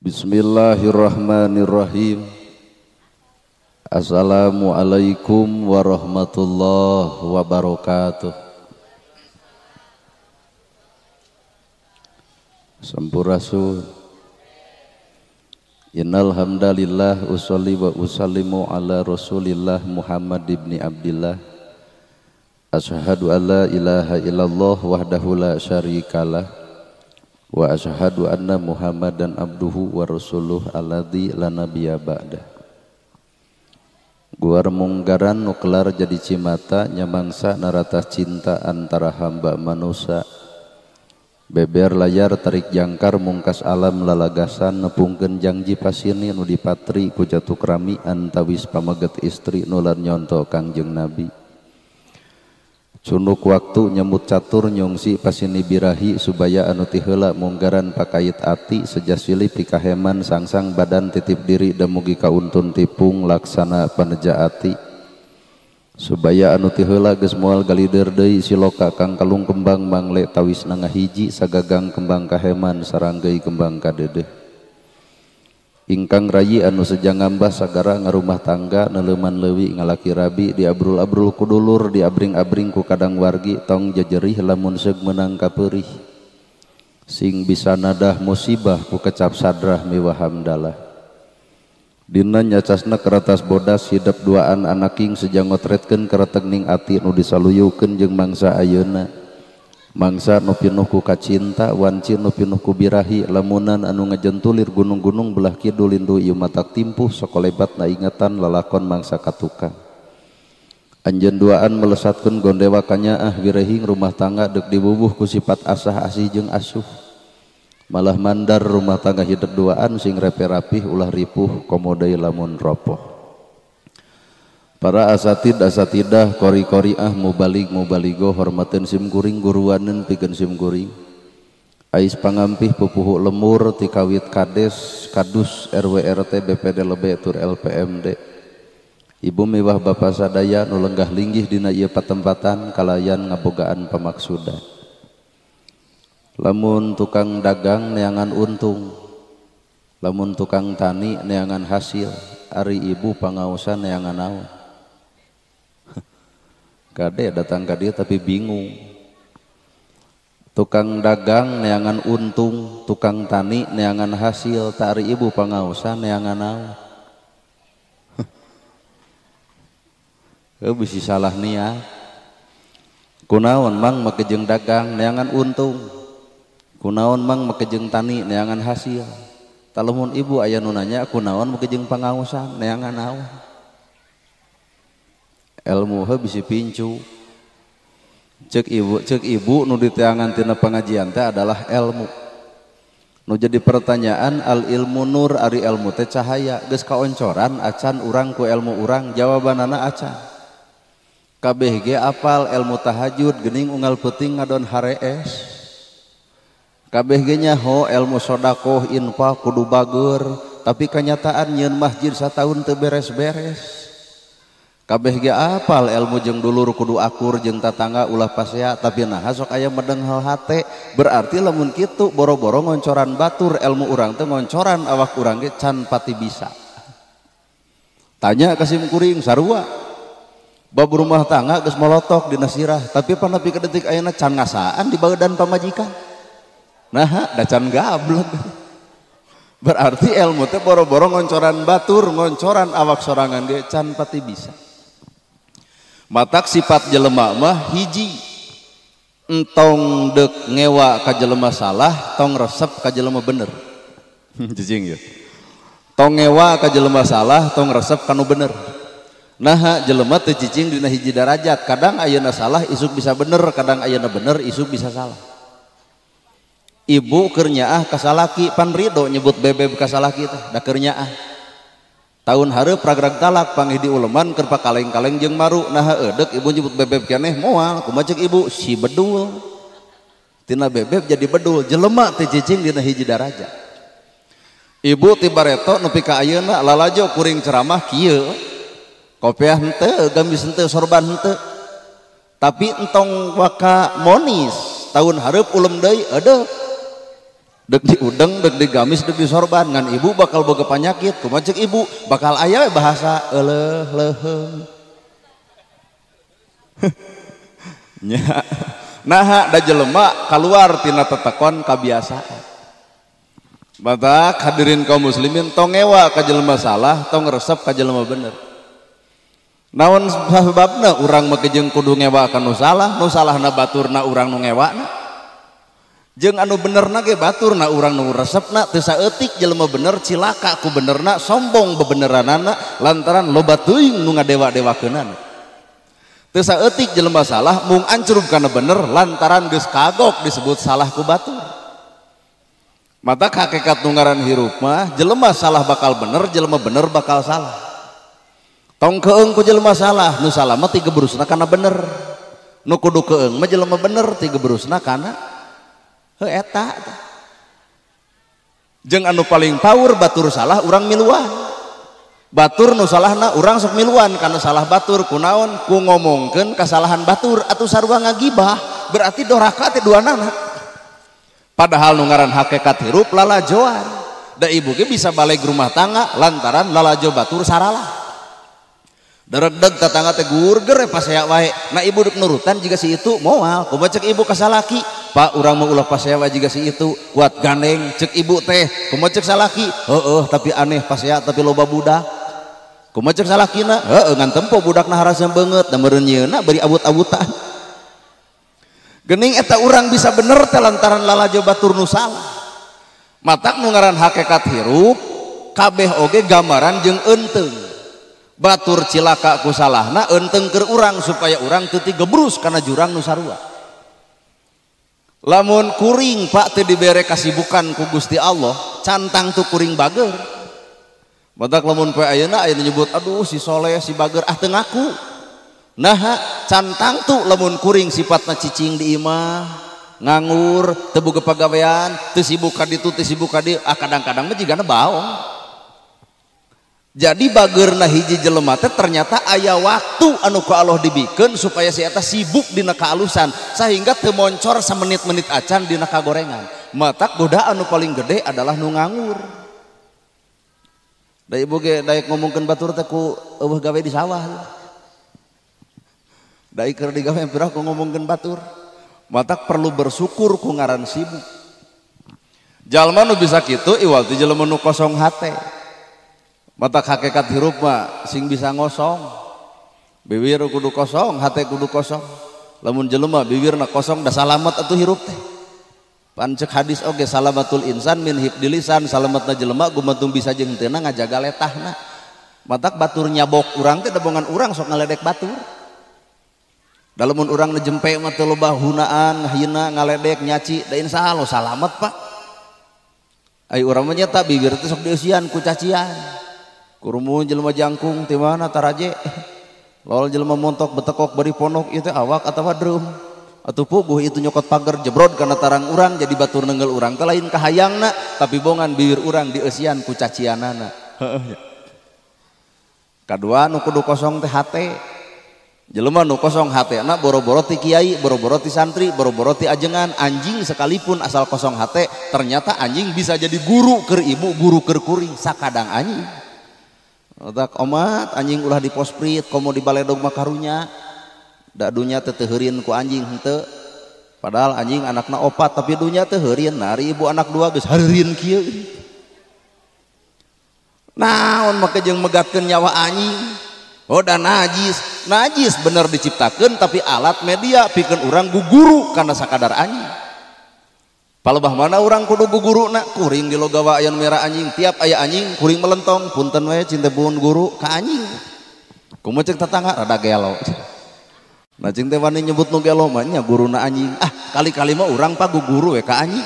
Bismillahirrahmanirrahim. Assalamualaikum warahmatullahi wabarakatuh. Sampurasun. Innal hamdalillah usolli wa usallimu ala Rasulillah Muhammad ibni Abdillah. Asyhadu an la ilaha illallah wahdahu la syarikalah. Wa asyhadu anna Muhammadan abduhu wa rasuluh alladzi la nabiyya ba'da. Guar munggaran nuklar jadi cimata nyamangsa narata cinta antara hamba manusia. Beber layar tarik jangkar mungkas alam lalagasan nepungkeun janji pasini nu dipatri ku jatuh krami antawis pamaget istri nulan nyonto Kangjeng Nabi. Cunduk waktu nyemut catur nyungsi pasini birahi subaya anu ti heula munggaran pakait ati sejasili pikaheman sangsang badan titip diri damugi kauntun tipung laksana paneja ati subaya anu ti heula geus moal galider deui siloka kang kalung kembang mangle tawis ngahiji sagagang kembang kaheman sareng geui kembang kadedeh. Ingkang rayi anu sejang ngambah sagara ngarumah tangga neleuman leuwih ngalaki rabi diabrul-abrul ku dulur diabring-abring ku kadang wargi tong jejerih lamun seug meunang kapeurih sing bisa nadah musibah ku kecap sadrah miwah hamdalah. Dina nyacasna keratas bodas hidup duaan anaking sejang ngotretkeun karetegning ati nu disaluyukeun jeung mangsa ayeuna. Mangsa nu pinuh ku kacinta wanci nu pinuh ku birahi lamunan anu ngajentulir gunung-gunung belah kidul lindu ieu matak timpuh sakolebatna ingatan lalakon mangsa katukang. Anjeun duaan melesatkeun gondewa kanyaah wirehing rumah tangga deuk dibubuh ku sifat asah asih jeung asuh. Malah mandar rumah tangga hidup duaan sing repe rapih ulah ripuh komodai lamun ropoh. Para asatidah kori-koriah mubaligo hormateun sim kuring guruaneun pikeun sim kuring. Ais pangampih pupuhu lemur ti kawit kades kadus RW RT BPD Lebe tur LPMD. Ibu miwah bapa sadaya nu lenggah linggih dina ieu patempatan kalayan ngabogaan pamaksudan. Lamun tukang dagang neangan untung, lamun tukang tani neangan hasil, ari ibu pangaosan neangan naon. Kade datang ke dia tapi bingung. Tukang dagang neangan untung, tukang tani neangan hasil, tari ibu pangaosan neangan naon. Bisa salah niat. Kunaon mang make jeung dagang neangan untung. Kunaon mang make jeung tani neangan hasil. Talamun ibu aya nu nanya kunaon make jeung pangaosan neangan naon. Ilmu he bisi pincu. Cek ibu nu diteangan tina pengajian teh adalah ilmu. Nu jadi pertanyaan al ilmu nur ari ilmu teh cahaya geus kaoncoran acan urang ku ilmu urang jawabanana acan. Kabeh ge apal ilmu tahajud geuning unggal peuting ngadon harees. Kabeh ge nyaho ilmu sedekah infak kudu bageur tapi kenyataan nyieun masjid sataun teu beres-beres. Kabeh ge apal ilmu jeung dulur kudu akur jeung tatangga ulah pasea tapi nah sok aya medeng hal hate berarti lamun kitu boro-boro ngoncoran batur ilmu urang teh ngoncoran awak urang ge can pati bisa. Tanya ka sim kuring sarua bab rumah tangga geus molotok dina sirah tapi panapi ka detik ayeuna can ngasaan di baeudan pamajikan. Nah da can gablek. Berarti ilmu teh boro-boro ngoncoran batur ngoncoran awak sorangan ge can pati bisa. Matak sifat jelema mah hiji entong dek ngewa ka jelema salah tong resep ka jelema bener. Jijing ya. Tong ngewa ka jelema salah tong resep kanu bener. Nah jelema teu cicing dina hiji darajat kadang ayeuna salah isuk bisa bener kadang ayeuna bener isuk bisa salah. Ibu keur nyaah ka salaki pan ridho nyebut bebeb ka salaki teh da keur nyaah. Tahun hareup pragrag talak panggih di uleman keur pakaleng-kaleng jeung maru nah eudek ibu nyebut bebeb keneh moal kumaha ceuk ibu si bedul tina bebeb jadi bedul jelema teh cicing dina hiji darajat. Ibu ti bareto nepi ka ayeuna lalajo kuring ceramah kieu kopiah henteu gamis henteu sorban henteu tapi entong waka monis tahun hareup ulem deui eudeuh dek di udeng, dek di gamis, dek di sorban ngan ibu bakal boga penyakit kumaha ceuk ibu bakal aya bahasa euleuh leuheung nya nah da jelema keluar tina tetekon kabiasaan. Batak hadirin kaum muslimin tong ngewa ka jelema salah tong resep ka jelema bener. Naon sababna urang make jeung kudu ngewa ka nu salahna baturna urang nu ngewana. Jeung anu benerna ge baturna urang nu resepna teu saeutik jelema bener cilaka ku benerna sombong bebeneranana lantaran loba teuing nu ngadewa-dewakeunana. Teu saeutik jelema salah mung ancrup kana bener lantaran geus kagok disebut salah ku batur. Mata hakikat nungaran hirup mah jelema salah bakal bener, jelema bener bakal salah. Tong keung ku jelema salah, nu salah mah ti gebrusna kana bener. Nu kudu keung mah jelema bener ti gebrusna kana heuh eta. Jeung anu paling paur batur salah urang miluan. Batur nu salahna urang sok miluan kana salah batur kunaon ku ngomongkeun kasalahan batur atuh sarua ngagibah berarti doraka teh duanana. Padahal nungaran hakikat hirup lalajoan da ibu ge bisa balik rumah tangga lantaran lalajo batur saralah deregdeg tetangga teh gurger pas saya wae nah ibu dek nurutan jika si itu moal kumaha ceuk ibu ka salaki pak urang mah ulah pas saya wae jika si itu kuat gandeng ceuk ibu teh kumaha ceuk salaki heueuh tapi aneh pas saya tapi loba budak kumaha ceuk salakina heueuh ngan tempo budakna harasna beungeut da meureun nyieuna bari abut-abutan. Gening eta urang bisa bener teh lantaran lalajo batur nu salah. Matak nu ngaran hakikat hirup kabeh oge gambaran jeung enteung. Batur cilaka ku salahna enteung keur urang supaya urang teu gebrus kana jurang nu sarua. Lamun kuring Pak teu dibere kasibukan ku Gusti Allah, cantang tu kuring bager. Matak lamun poe ayeuna aya nyebut aduh si soleh si bager teu ngaku. Nah cantang tuh lamun kuring sifatna cicing di imah nganggur teu boga pagawean teu sibuk ka ditu teu sibuk ka dieu kadang-kadang mah jigana baong. Jadi bageurna hiji jelema teh ternyata aya waktu anu ku Allah dibikeun supaya si eta sibuk dina kaalusan sehingga teu moncor samenit-menit acan dina kagorengan. Matak godaan anu paling gede adalah nu nganggur. Da ibu ge daek ngomongkeun batur teh ku eueuh gawe di sawah. Dai keur digawe empira ku ngomongkeun batur. Matak perlu bersyukur ku ngaran sibuk. Jalma nu bisa kitu iwal ti jelema nu kosong hate. Matak hakikat hirup mah sing bisa ngosong. Bibir kudu kosong, hate kudu kosong. Lamun jelema bibirna kosong da salamet atuh hirup teh. Pan ceuk hadis oge salamatul insan min hifdil lisan, salametna jelema gumantung bisa jeung teu ngajaga letahna. Matak batur nyabok urang teh dabongan urang sok ngaledek batur. Dalamun urang ngejempe mah teu loba hunaan, ngahina, ngaledek, nyaci, da insyaallah salamet Pak. Ai urang mah nyata bibir teh sok dieusian ku cacian. Kurumun jelema jangkung ti mana taraje. Lol jelema montok betekok bari ponok ieu teh awak atawa dreum. Atuh puguh itu nyokot pager jebrod kana tarang urang jadi batur neungeul urang teh lain kahayangna tapi bongan bibir urang dieusian ku cacianana. Heeh. Kadua nu kudu kosong teh hate. Jelema nu kosong hatena boro-boro ti kiai, boro-boro ti santri, boro-boro ti ajengan, anjing sekalipun asal kosong hate, ternyata anjing bisa jadi guru keur ibu, guru keur kuring, sakadang anjing. Otak omat anjing ulah di posprit, komo di baledog mah karunya. Da dunya teu heureun ku anjing henteu. Padahal anjing anakna 4 tapi dunya teu heureun, nari ibu anak 2 geus heureun kieu. Naon make jeung megatkeun nyawa anjing? Oh dan najis bener diciptakan tapi alat media pikeun urang guguru karena sakadar anjing. Palebah mana urang kudu guguru nak kuring di logawa aya merah anjing tiap aya anjing kuring melentong punten we cinta buun guru ka anjing. Kumaha ceuk tetangga rada gelo. Nah cing teh wani nyebut nu gelo mah nya guruna anjing. Kali-kali mah urang pa guguru we ka anjing.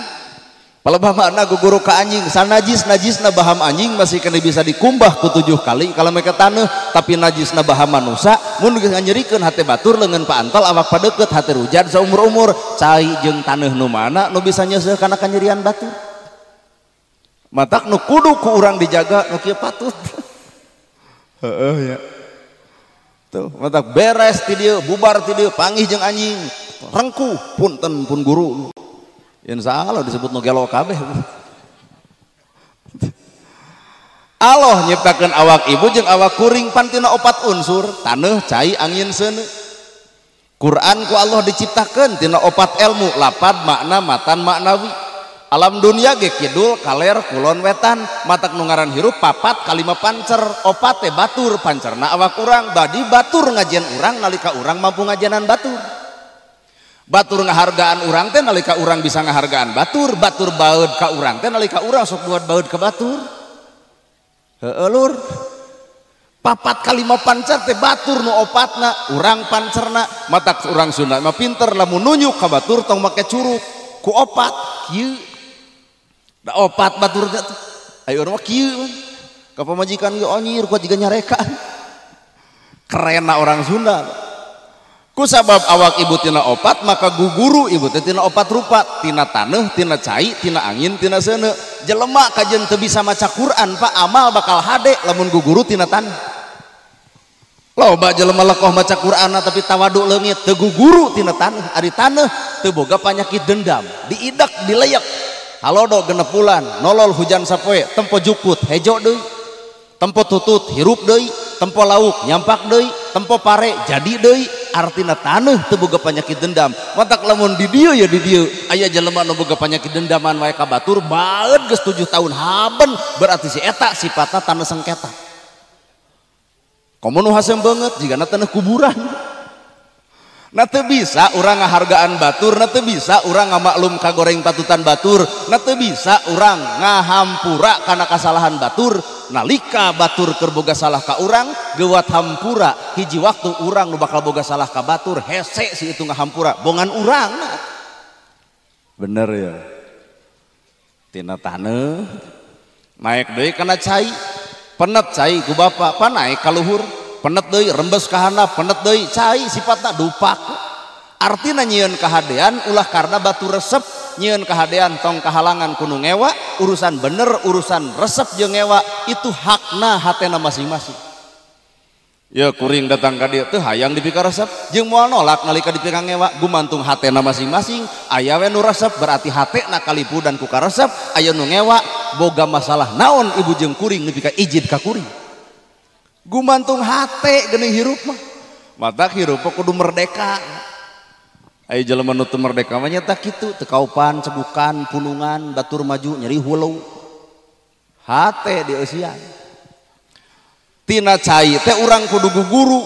Palebah mana guguru ka anjing najisna baham anjing masih kena bisa dikumbah ku 7 kali kalau mereka taneuh tapi najisna baham manusia mun geus nganyerikeun hate batur leungeun paantol awak padeukeut hate rujad saumur-umur cai jeung taneuh nu mana nu bisa nyeuseuh kana kanyerian batur. Matak nu kudu ku urang dijaga nu kieu patut. Heeh ya. Tuh matak beres ti dieu bubar ti dieu panggih jeung anjing rengkuh punten pun guru. Insya Allah disebut nu gelo kabeh. Allah nyiptakeun awak ibu jeung awak kuring pan tina 4 unsur taneuh cai angin seuneu. Quran ku Allah diciptakeun tina 4 ilmu lapad makna matan maknawi. Alam dunia ge kidul kaler kulon wetan matak nu ngaran hirup 4 kalima pancer 4 teh batur pancerna awak urang badi batur ngajian urang nalika urang mampu ngajianan batur. Batur ngahargaan urang teh nalika urang bisa ngahargaan batur, batur baeud ka urang teh nalika urang sok buat baeud ka batur. Heueuh lur. 4 kalima pancer teh batur nu 4na urang pancerna matak urang Sunda mah pinter lamun nunjuk ka batur tong make curug ku 4 kieu. Da 4 batur teh aya urang mah kieu ka pamajikan ge onyir ku jiga nyarekaan. Kerenna orang Sunda. Ku sabab awak ibu tina 4 maka guguru ibu teh tina 4 rupa tina taneuh tina cai tina angin tina seuneu. Jelema kajen teu bisa maca Quran Pak amal bakal hade lamun guguru tina taneuh. Loba jelema lekoh maca Quran tapi tawadu leungit teu guguru tina taneuh. Ari taneuh teu boga panyakit dendam, diidak dileyak. Halodo genep bulan nolol hujan sapoe tempo jukut hejo deui. Tempo tutut hirup deui, tempo lauk nyampak deui, tempo pare jadi deui. Artina taneuh teu boga panyakit dendam. Matak lamun di dieu ya di dieu aya jelema nu boga panyakit dendaman wae ka batur baeud geus 7 tahun haben berarti si eta sifatna taneuh sengketa. Komo nu hasem banget jigana taneuh kuburan. Na teu bisa urang ngahargaan batur, na teu bisa urang ngamaklum kagoreng patutan batur, na teu bisa urang ngahampura kana kasalahan batur. Nalika batur keur boga salah ka urang gewat hampura hiji waktu urang nu bakal boga salah ka batur hese si itu ngahampura bongan urang. Bener ya. Tina taneuh naik deui kana cai penet cai ku bapa pan naik ka luhur penet deui rembes ka handap penet deui cai sifatna dupak. Artina nyieun kahadean ulah karena batu resep nyieun kahadean tong kahalangan kudu ngewa urusan bener urusan resep jeung ngewa itu hakna hatena masing-masing. Ya kuring datang ka dieu teu hayang dipika resep jeung moal nolak nalika dipika ngewa gumantung hatena masing-masing. Aya we nu resep berarti hatena kalipudan ku ka resep, aya nu ngewa boga masalah naon ibu jeung kuring dipika ijid ka kuring. Gumantung hate geuning hirup mah. Matak hirup kudu merdeka. Aya jelema nu teu merdeka mah nyata kitu teu kaupan cebukan punungan batur maju nyeri hulu. Hate dieusian. Tina cai teh urang kudu guguru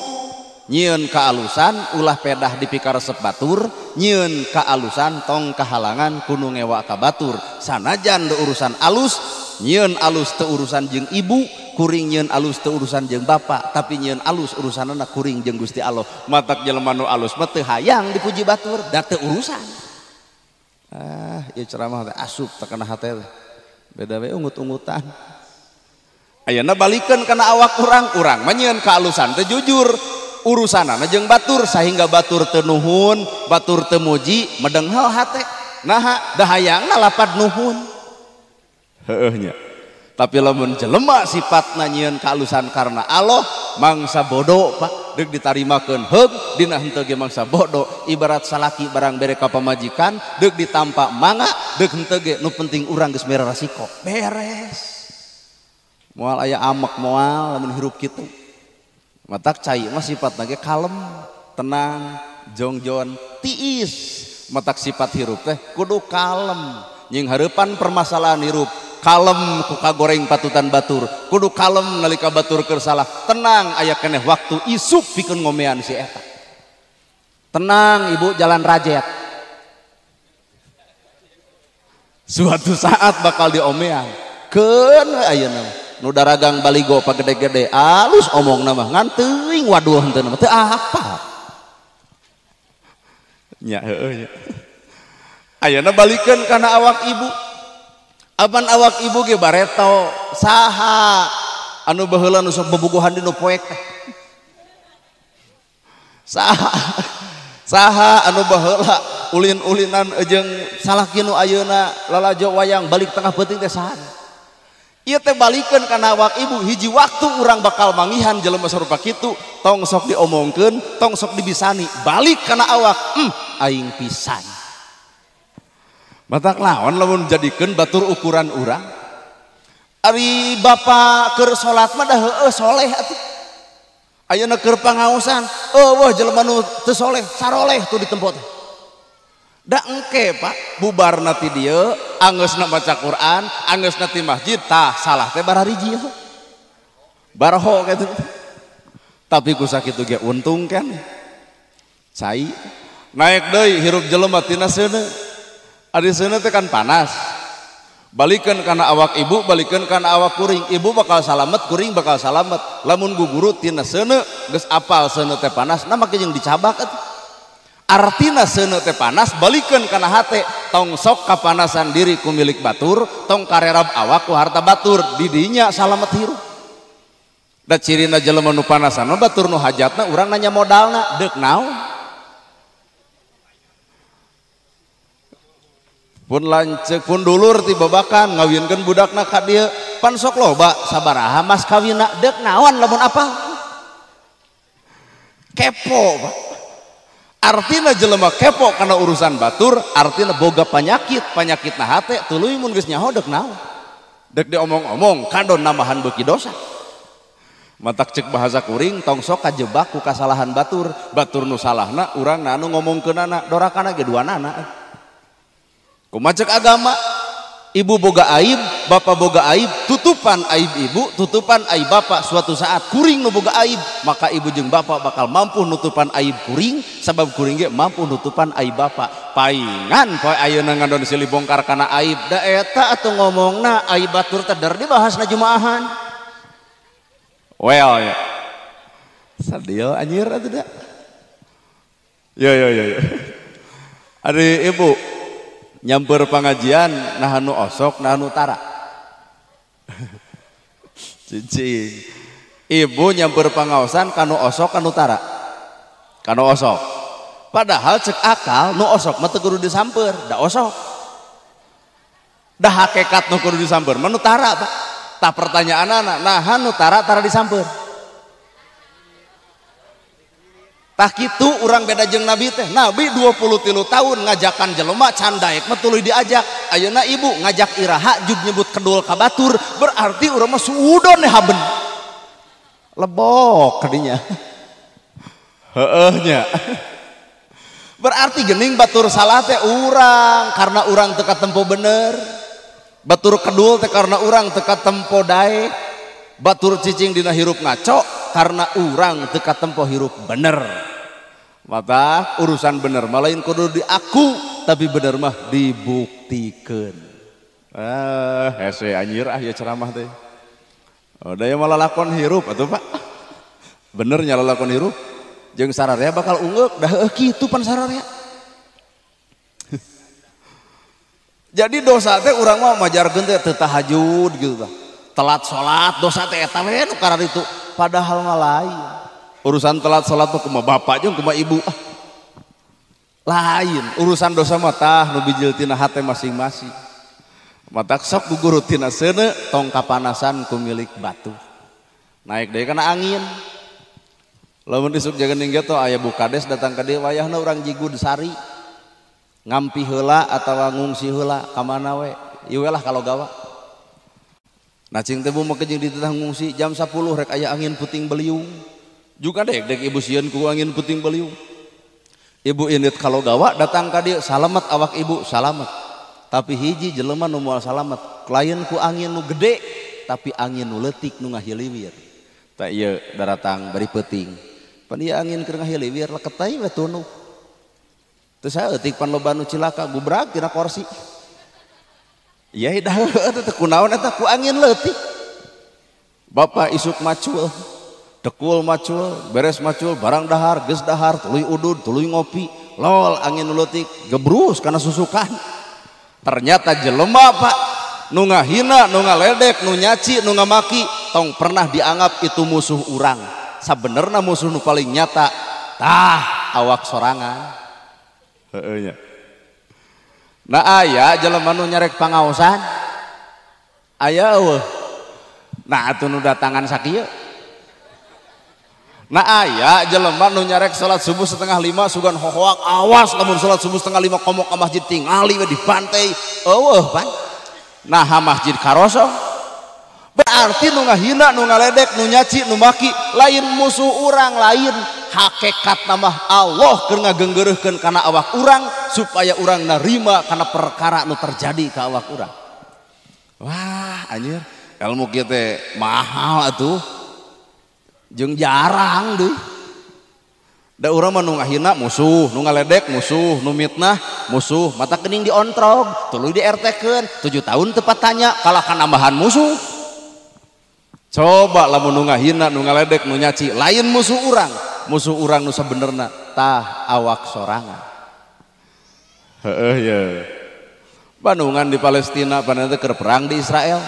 nyieun ka alusan ulah pedah dipika resep batur nyieun ka alusan tong kahalangan kudu ngewa ka batur sanajan teu urusan alus nyieun alus teu urusan jeung ibu kuring nyieun alus teu urusan jeung bapak tapi nyieun alus urusanna kuring jeung Gusti Allah. Matak jelema nu alus mah teu hayang dipuji batur da teu urusan. Ieu ceramah teh asup teu kana hate beda we ungut-ungutan. Ayeuna balikeun kana awak urang mah nyieun ka alusan teh jujur urusanana jeung batur sehingga batur teu nuhun batur teu muji medenghel hate naha da hayangna lapad nuhun. Heueuh nya. Tapi lamun jelema sifatna nyieun ka alusan karena Allah mangsa bodoh Pak deuk ditarimakeun heug dina henteu ge mangsa bodoh ibarat salaki barang bere ka pamajikan deuk ditampa mangga deuk henteu ge nu penting urang geus mere resiko beres. Moal aya amek moal lamun hirup kitu. Matak cai mah sifatna ge kalem, tenang, jongjon, tiis. Matak sifat hirup teh kudu kalem. Nying hareupan permasalahan hirup kalem ku kagoreng patutan batur. Kudu kalem nalika batur keur salah. Tenang aya keneh waktu isuk pikeun ngomean si eta. Tenang ibu jalan rajet. Suatu saat bakal diomean. Keun ayeuna nu daragang baligo pagede-gede alus omongna mah ngan teuing waduh henteu mah teu apa nya heueuh nya ayeuna balikeun kana awak ibu apan awak ibu ge bareto saha anu baheula nu sok bobogohan di nu poek teh saha anu baheula ulin-ulinan jeung salaki nu ayeuna lalajo wayang balik tengah peuting teh saha. Ieu teh balikeun kana awak ibu hiji waktu urang bakal mangihan jelema sarupa kitu tong sok diomongkeun tong sok dibisani balik kana awak aing pisan. Matak lawan lamun jadikeun batur ukuran urang ari bapak keur salat mah dah heueuh soleh atuh. Ayeuna keur pangaosan eueuh jelema nu teu soleh saroleh tuh di tempat teh. Da engke Pak bubarna ti dieu anggeusna baca Quran anggeusna ti masjid tah salah teh barariji barho kitu. Tapi ku sakitu ge untung kan cai naik deui hirup jelema tina seuneu. Ari seuneu teh kan panas. Balikeun kana awak ibu, balikeun kana awak kuring. Ibu bakal salamet, kuring bakal salamet. Lamun guguru tina seuneu geus apal seuneu teh panas, na make jeung dicabak atuh. Artina seuneu teh panas, balikeun kana hate, tong sok kapanasan diri ku milik batur, tong karerab awak ku harta batur, di dinya salamet hirup. Da cirina jelema nu panasan mah batur nu hajatna urang nanya modalna, deuk naon? Pun lanceuk pun dulur ti babakan ngawinkeun budakna ka dieu pan sok loba sabaraha mas kawinna deuk naon lamun apa kepo Pak. Artina jelema kepo kana urusan batur artina boga panyakitna hate tuluy mun geus nyaho deuk naon deuk diomong-omong kadon nambahan beuki dosa. Matak cek bahasa kuring tong sok kajebak ku kasalahan batur nu salahna urang anu ngomongkeunana dorakana ge duanana. Kumacek agama ibu boga aib bapak boga aib tutupan aib ibu tutupan aib bapak suatu saat kuring nu boga aib maka ibu jeung bapak bakal mampu nutupan aib kuring sabab kuring ge mampu nutupan aib bapak paingan poe ayeuna ngadon silih bongkar kana aib da eta atuh ngomongna aib batur teh der dibahas na jumaahan well ya sadio anjir atuh da yo ari ibu nyamper pengajian nah anu osok nah anu tara cicing ibu nyamper pangaosan kanu osok kanu tara kanu osok padahal cek akal nu osok mah teu kudu disamper da osok dah hakikat nu kudu disamper mah nu tara Pak tah pertanyaanana nah anu tara disamper tah kitu urang beda jeung nabi teh nabi 23 tahun ngajakan jelema can daek mah tuluy diajak ayeuna ibu ngajak iraha jug nyebut kedul ka batur berarti urang mah suudon haben lebok kadinya heueuh nya berarti geuning batur salah teh urang karena urang teu katempo bener batur kedul teh karena urang teu katempo daek batur cicing dina hirup ngaco karena urang teu katempo hirup bener. Mata urusan bener malain kudu diaku tapi bener mah dibuktikan. Hese anjir ya ceramah teh. Oh daya malah lakon hirup atuh Pak. Bener nya lakon hirup jeung sararea bakal ungeuk dah kitu pan sararea. Jadi dosa teh urang mah majarkeun teh teu tahajud gitu tah. Telat salat dosa teh eta we nu karana itu padahal mah lain. Urusan telat salat mah kumaha bapak jeung kumaha ibu lain urusan dosa mah tah nu bijil tina hate masing-masing matak sok guguru tina seuneu tong kapanasan ku milik batu naik deui kana angin lamun disuk jagening ge aya bukades datang ka dieu wayahna urang jigud sari ngampi heula atawa ngungsi heula ka mana we ieu lah kalau gawa nah cing teh bumak jeung di tengah ngungsi jam 10 rek aya angin puting beliung juga dek ibu sieun ku angin puting beliung ibu indit kalau gawa datang ka dieu salamet awak ibu salamet tapi hiji jelema nu moal salamet klien ku angin nu gede tapi angin nu leutik nu ngahiliwir tah ieu daratang bari peuting pan ieu angin keur ngahiliwir leket teh we tunuh teu saeutik pan loba nu cilaka gubrag tina kursi iya dah teh kunaon eta ku angin leutik bapak isuk macul dekul macul beres macul barang dahar geus dahar tuluy udud tuluy ngopi lol angin leutik gebrus kana susukan ternyata jelema Pak nu ngahina nu ngaledek nu nyaci nu ngamaki tong pernah dianggap itu musuh urang sabenerna musuh nu paling nyata tah awak sorangan heueuh nya nah aya jelema nu nyarek pangaosan aya eueuh nah atuh nu datangan sakieu nah aya jelema nu nyarek salat subuh 4:30 sugan hohoak awas lamun salat subuh 4:30 komok ka masjid tingali we di pantai eueuh pan nah masjid karosong Berarti nu ngahina, nu ngaledek, nu nyaci, nu maki lain musuh urang, lain hakikat nama Allah keur ngageunggeureurkeun kana awak urang supaya urang narima kana perkara nu terjadi ka awak urang. Wah anjir, ilmu kieu teh mahal atuh. Jeung jarang deui. Da urang mah nu ngahina musuh, nu ngaledek musuh, nu mitnah musuh, mata kening diontrog, tuluy di RT-keun, 7 tahun teu patanya kalahkan nambahan musuh. Coba lamun nu ngahina, nu ngaledek, nu nyaci, lain musuh urang nu sabenerna tah awak sorangan. Heeh ya. Bandungan di Palestina panen teh keur perang di Israel.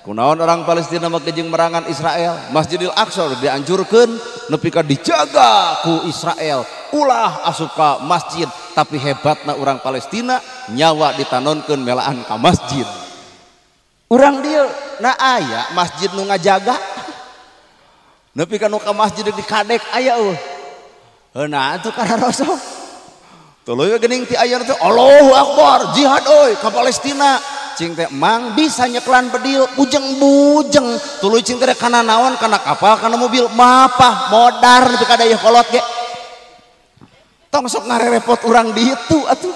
Kunaon orang Palestina mah jeung merangan Israel. Masjidil Aqsa dianjurkeun nepi ka dijaga ku Israel. Ulah asup ka masjid, tapi hebatna orang Palestina nyawa ditanonkeun melaan ka masjid. Urang dieu na aya masjid nu ngajaga. Nepi ka nu ka masjid dikadek aya eueuh. Heuna atuh kana Rasul. Tuluy geuning ti aya teh Allahu Akbar, jihad euy ka Palestina. Cing teh mang bisa nyeklan bedil bujeng-bujeng. Tuluy cing teh kana naon, kana kapal, kana mobil, mapah modar nepi ka dayeuh kolot ge. Tong sok ngarerepot urang ditu atuh.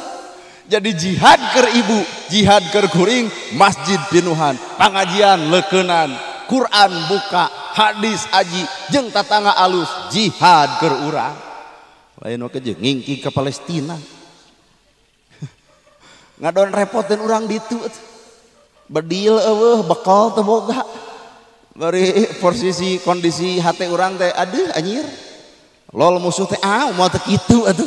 Jadi jihad keur ibu, jihad keur kuring, masjid pinuhan, pangajian leukeunan, Quran buka, hadis aji, jeung tatangga alus, jihad keur urang. Lain oke jeung ngingki ke Palestina. Ngadon repotin urang ditu. Bedil eueuh bekal teu boga. Bari posisi kondisi hate urang teh aduh anjir. Lol musuh teh moal teu kitu atuh.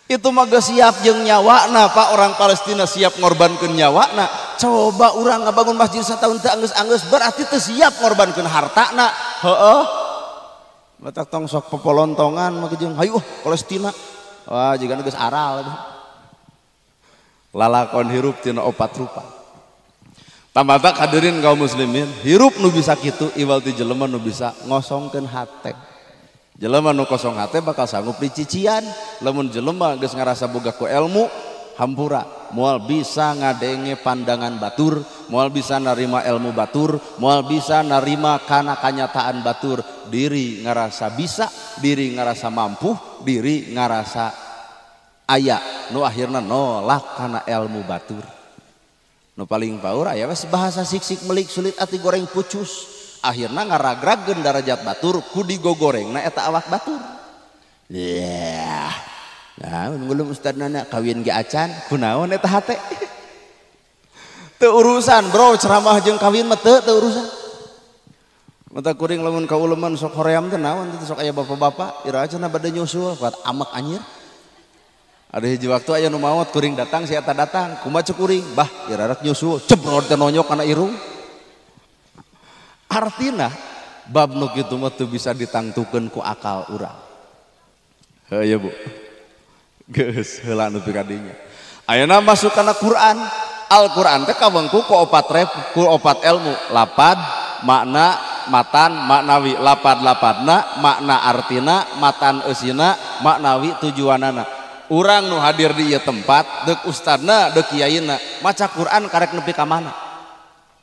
Itu mah geus siap jeung nyawana Pak, orang Palestina siap ngorbankeun nyawana. Coba urang ngabangun masjid sataun teu anggeus-anggeus berarti teu siap ngorbankeun hartana. Heeh. Matak tong sok popolontongan mah jeung hayu Palestina. Wah jiga geus aral atuh. Lalakon hirup tina 4 rupa. Tamata hadirin kaum muslimin, hirup nu bisa kitu iwal ti jelema nu bisa ngosongkeun hate. Jelema nu kosong hate bakal sanggup dicician. Lamun jelema geus ngarasa boga ku ilmu hampura, moal bisa ngadenge pandangan batur, moal bisa narima ilmu batur, moal bisa narima kana kanyataan batur. Diri ngarasa bisa, diri ngarasa mampu, diri ngarasa aya nu akhirna nolak kana ilmu batur. Nu paling paur aya wes bahasa siksik melik sulit ati goreng pucus. Akhirna ngaragragkeun darajat batur ku digogorengna eta awak batur. Nah, ngulum ustad nana kawin ge acan, kunaon eta hate? Teu urusan, bro, ceramah jeung kawin mah teu urusan. Mata kuring lamun kauleman sok hoream teh naon teh sok aya bapak-bapak, ira cenah bade nyusul, kuat amak anjir. Ada hiji waktu aya nu maot kuring datang si eta datang, kumaha ceuk kuring? Bah, ira rek nyusul, cebrot teh nonyok kana irung. Artina bab nu kitu mah teu bisa ditangtukeun ku akal urang. Heuh Bu. Geus heula nu pikadinya. Ayeuna masuk kana Quran. Al-Quran teh kawengku ku 4 ilmu, lapad, makna, matan, maknawi, lapad-lapadna, makna artina, matan eusina, maknawi tujuanana. Urang nu hadir di ieu tempat deuk ustadna, deuk kiyaina, maca Quran karek nepi ka mana?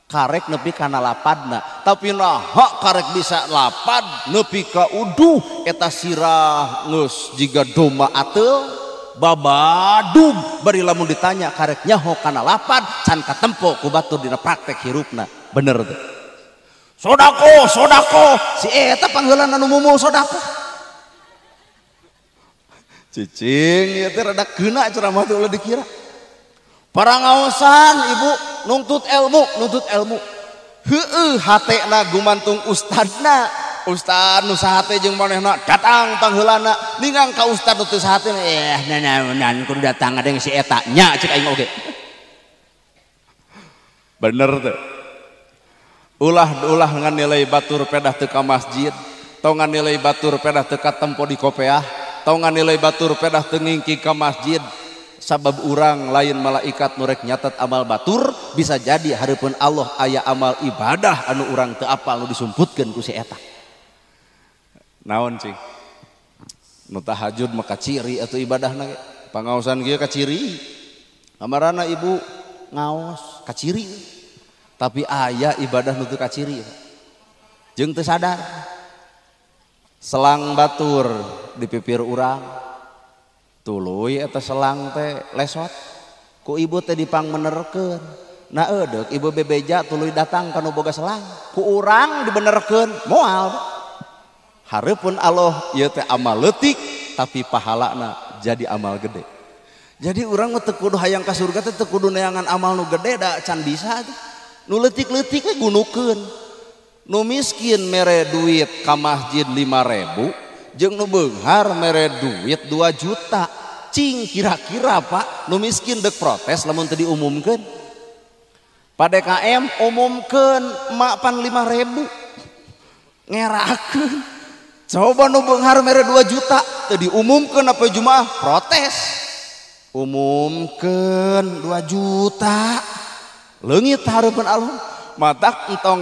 Karek nepi kana lapadna, tapi naha karek bisa lapad nepi ka uduh eta sirah geus jiga domba ateul babadug bari lamun ditanya karek nyaho kana lapad can katempo ku batur dina praktek hirupna. Bener teh. Sodako si eta pangheulana nu mumul sodako. Cicing ieu teh rada keuna ceramah teh ulah dikira. Parangaosan ibu nuntut ilmu. Heueuh hatena gumantung ustadna. Ustad nu sahate jeung manehna datang pangheulana ningang ka ustad nu teu sahate naon kudu datang ada si eta nya cek aing oge. Bener teh. Ulah ngan nilai batur pedah teu ka masjid, tong ngan nilai batur pedah teu ka tempo di kopeah, tong ngan nilai batur pedah teu ngingki ka masjid. Sabab urang lain malaikat nu rek nyatet amal batur, bisa jadi hareupeun Allah aya amal ibadah anu urang teu apal nu disumputkeun ku si eta. Naon cing? Nu tahajud mah kaciri atuh ibadahna ge. Pangaosan kieu kaciri. Amarana ibu ngaos kaciri. tapi aya ibadah nu teu kaciri jeung teu sadar. Selang batur di pipir urang tuluy eta selang teh lesot ku ibu teh dipangmenerkeun. Nah eudeuh ibu bebeja tuluy datang kana boga selang ku urang dibenerkeun moal. Hareupeun Allah ieu teh amal leutik tapi pahalana jadi amal gede. Jadi urang mah teu kudu hayang ka surga teh teu kudu neangan amal nu gede da can bisa teh. Nu leutik-leutik we gunukeun. Nu miskin mere duit ka masjid 5.000 jeung nu beunghar mere duit 2 juta. Cing kira-kira Pak nu miskin dek protes lamun teu diumumkeun. Pa DKM umumkeun emak pan 5.000 ngerakeun. Coba nu beunghar mere 2 juta teu diumumkeun apa jumaah protes. Umumkeun 2 juta. Leungit hareupeun Allah. Matak entong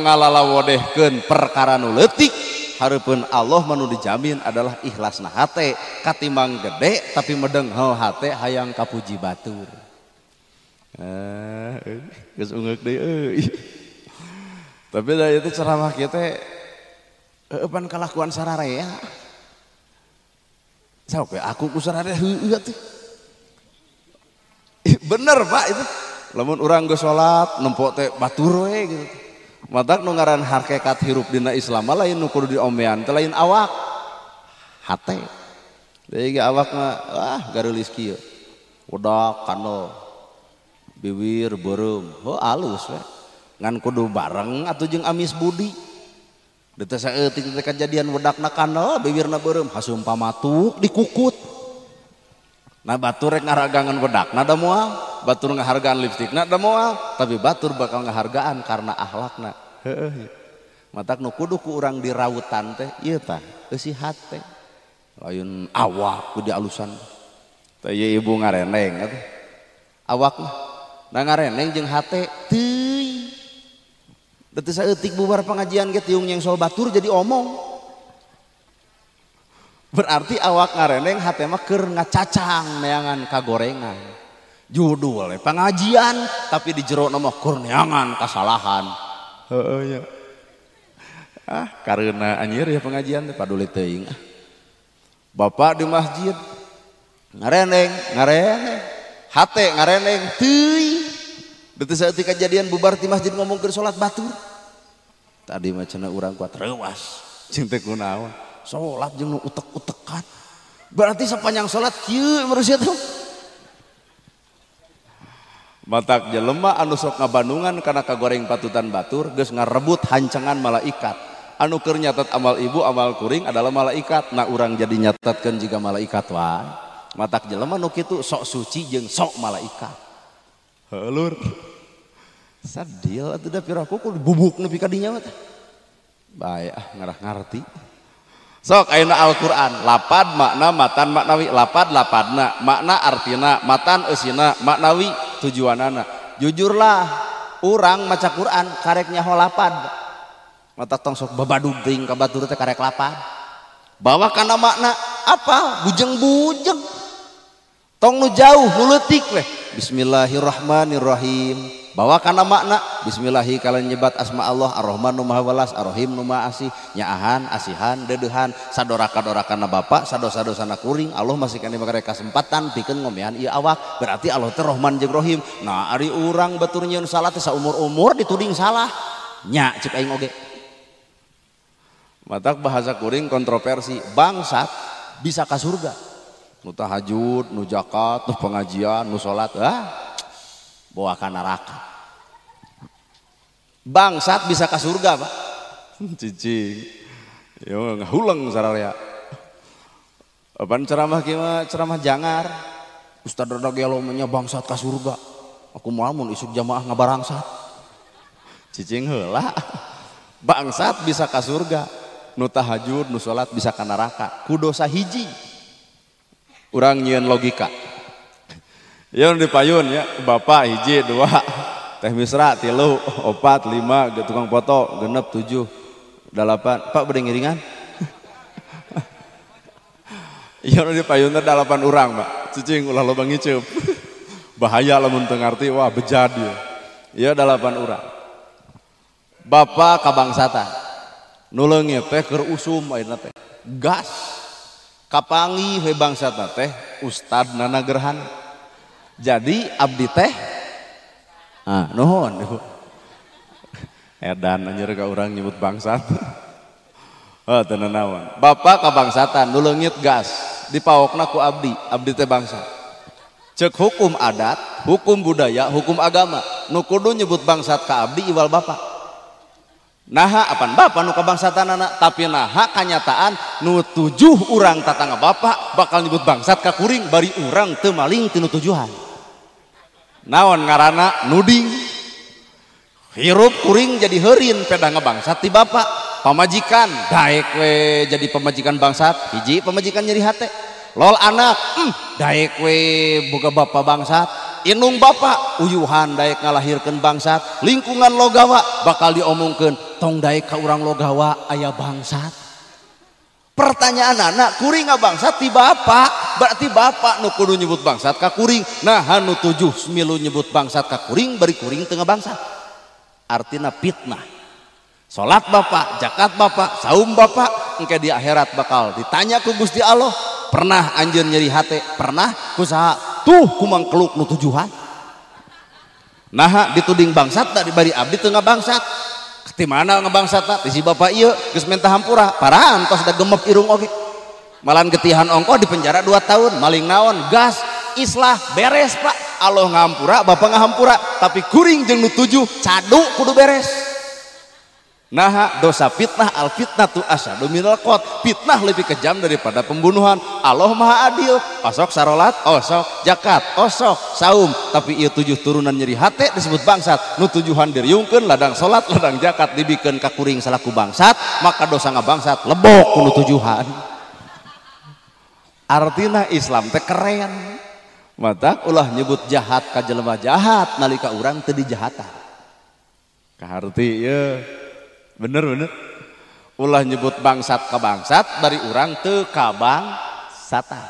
ngalalawodehkeun perkara nu leutik hareupeun Allah manu dijamin adalah ikhlasna hate katimbang gede tapi medenghel hate hayang kapuji batur. Geus ungeuk deui euy. Tapi da ieu teh ceramah kieu teh eupan kalakuan sararea. Sok aku ku sararea heueuh teh. Bener Pak itu. Lamun urang geus salat nempok teh batur we gitu. Matak nu ngaran hakikat hirup dina Islam lain nu kudu diomean teh lain awak. Hate. Deui ge awak mah gareulis kieu. Udak kano. Bibir beureum. Heuh alus we. Ngan kudu bareng atuh jeung amis budi. Deui teh saeutik teh kajadian wedakna kano bibirna beureum hasum pamatuk dikukut. Nah batur rek ngaragangan wedakna da moal, batur ngahargaan lipstikna da moal, tapi batur bakal ngahargaan karena akhlakna. Heueuh. Matak nu kudu ku urang dirawutan teh ieu tah eusi hate. Lain awak ku dialusan. Teh ieu ibu ngareneng atuh. Awakna da ngareneng jeung hate teuy. Da teu saeutik bubar pengajian ge tiung nyengsol batur jadi omong. Berarti awak ngareneng hate mah keur ngacacang neangan kagorengan. Judul pengajian tapi di jero mah keur neangan kasalahan. Heeh nya. Kareuna anjir ya pengajian teh paduli teuing. Bapak di masjid ngareneng. Hate ngareneng teuy. Deui saeutik kejadian bubar ti masjid ngomongkeun salat batur. Tadi mah cenah urang kuat reuwas. Jeung teh kunaon? Sholat jeung nu utek-utekan. Berarti sepanjang sholat kieu manusia tuh. Matak jelema anu sok ngabandungan kana kagoreng patutan batur geus ngarebut hancengan malaikat. Anu keur nyatet amal ibu amal kuring adalah malaikat. Nah urang jadi nyatetkeun jiga malaikat wae. Matak jelema nu kitu sok suci jeung sok malaikat. Heulur. Sadil atuh da piraku kudu bubuk nepi ka dinya mah teh. Bae ngarah ngarti. Sok ayeuna Al-Qur'an lapad makna matan maknawi lapad lapadna makna artina matan eusina maknawi tujuanana. Jujurlah urang maca Qur'an karek nyaho lapad. Mata tong sok babadug teuing ka batur teh karek lapad. Bawa kana makna apa? Bujeng-bujeng. Tong nu jauh nu leutik we. Bismillahirrahmanirrahim. Bawa kana makna bismillahi kalian nyebat asma Allah ar-Rahman nu maha welas ar-Rahim nu maha asih nyaahan asihan dedeuhan sadoraka-dorakana Bapa sadosa-dosana kuring Allah masih kana make kasempatan pikeun ngomehan ieu awak berarti Allah teh Rahman jeung Rahim. Nah ari urang batur nyieun salat teh saumur-umur dituding salah nya cek aing oge. Matak bahasa kuring kontroversi bangsat bisa ka surga nu tahajud nu zakat nu pengajian nu salat bawa ka neraka. Bangsat bisa ke surga Pak. Cicing. Ya ngahuleng sararea. Apaan ceramah kieu mah ceramah jangar. Ustaz Rada gelo nya bangsat ka surga. Aku moal mun isuk jamaah ngabarangsat. Cicing heula. Bangsat bisa ka surga. Nu tahajud, nu salat bisa ka neraka. Ku dosa hiji. Urang nyieun logika. Ya dipayun ya bapak hiji 2 teh misra 3 4 5 tukang foto 6 7 8 Pak bade ngiringan. Ya dipayun teh 8 urang Pak cicing ulah loba ngiceup bahaya lamun teu ngarti wah bejad ya Ya 8 urang. Bapak kabangsatan. Nu leungit teh keur usum ayeuna teh. Gas. Kapangi we bangsatna teh ustadna gerhana. Jadi abdi teh nuhun. Edan anjir ka urang nyebut bangsat. Teu naon. Bapak kabangsatan nu leungit gas dipaokna ku abdi teh bangsat. Cek hukum adat, hukum budaya, hukum agama nu kudu nyebut bangsat ka abdi iwal bapak. Naha apan bapak nu kabangsatan anak, tapi naha kanyataan nu 7 urang tatangga bapak bakal nyebut bangsat ka kuring bari urang teu maling tinu tujuan. Naon ngaranna nuding. Hirup kuring jadi heurin peda ngabangsat ti bapak. Pamajikan daek we jadi pamajikan bangsat, hiji pamajikan nyeri hate. Lol anak daek we boga bapak bangsat. Inung bapak uyuhan daek ngalahirkeun bangsat. Lingkungan logawa bakal diomongkeun tong daek ka urang logawa aya bangsat. Pertanyaan anak kuring ngabangsat ti bapak, berarti bapak nu kudu nyebut bangsat ka kuring. Nah anu 7 milu nyebut bangsat ka kuring bari kuring teu ngabangsat. Artina fitnah. Salat bapak, zakat bapak, saum bapak, engke di akhirat bakal ditanya ku Gusti Allah, pernah anjeun nyeri hate? Pernah kusaha? Tuh kumang keluk nu tujuan. Nah dituding bangsat da dibari abdi teu ngabangsat. Ti mana ngabangsatna? Ti si bapak ieu geus menta hampura, parantos da gemep irung oge. Malan getihan ongkoh di penjara 2 tahun, maling naon? Gas, islah, beres Pak. Allah ngahampura, bapak ngahampura, tapi kuring jeung nu 7 cadu kudu beres. Nah dosa fitnah al fitnatu asyadu minal qat. Fitnah lebih kejam daripada pembunuhan. Allah maha adil. Osok sarolat, osok zakat, osok saum. Tapi ieu 7 turunan nyeri hate disebut bangsat. Nu tujuhan diriungkeun ladang salat, ladang zakat dibikeun ka kuring salaku bangsat, maka dosa ngabangsat lebok kudu tujuhan. Artina Islam teh keren. Mata ulah nyebut jahat ka jelema jahat nalika urang teu dijahatan. Kaharti ieu bener ulah nyebut bangsat ka bangsat bari urang teu kabangsatan.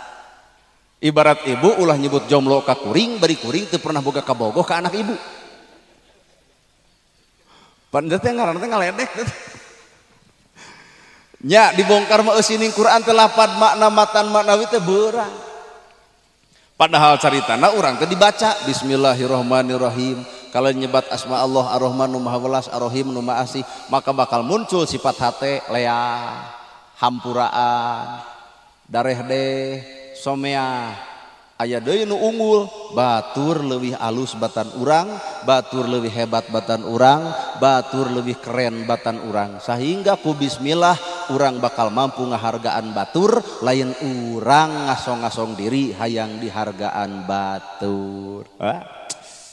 Ibarat ibu ulah nyebut jomblo ka kuring bari kuring teu pernah boga kabogoh ka anak ibu. Pan teh ngaranna teh ngaledek nya dibongkar mah eusining Quran teh lapad makna matan maknawi teh beurang. Padahal caritana urang teh dibaca bismillahirrahmanirrahim. Kalau nyebat asma Allah ar-Rahman nu maha welas ar-Rahim nu maha asih, maka bakal muncul sifat hate lea, hampuraan, dareh somea. Aya deui nu unggul, batur leuwih alus batan urang, batur leuwih hebat batan urang, batur leuwih keren batan urang. Sehingga ku bismillah urang bakal mampu ngahargaan batur, lain urang ngasong-ngasong diri hayang dihargaan batur.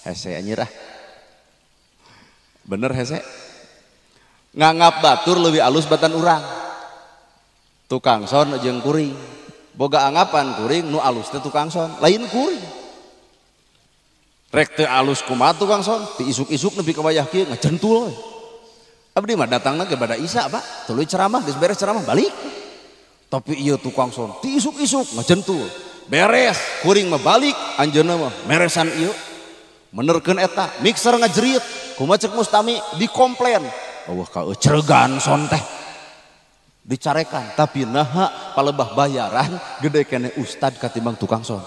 Hese anjir ah. Bener hese. Nganggap batur leuwih alus batan urang. Tukang son jeung kuring. Boga anggapan kuring nu alus teh tukang son, lain kuring. Rek teu alus kumaha tukang son, ti isuk-isuk nepi ka wayah kieu ngacentul we. Abdi mah datangna ge bada Isya, Pak. Tuluy ceramah, geus beres ceramah balik. Tapi ieu tukang son, ti isuk-isuk ngacentul. Beres, kuring mah balik, anjeunna mah meresan ieu. Menerkeun eta, mixer ngajerit, kumaha cek Mustami dikomplain. Eueuh ka ceregan son teh. Dicarekan, tapi naha palebah bayaran gede kene ustad katimbang tukang son.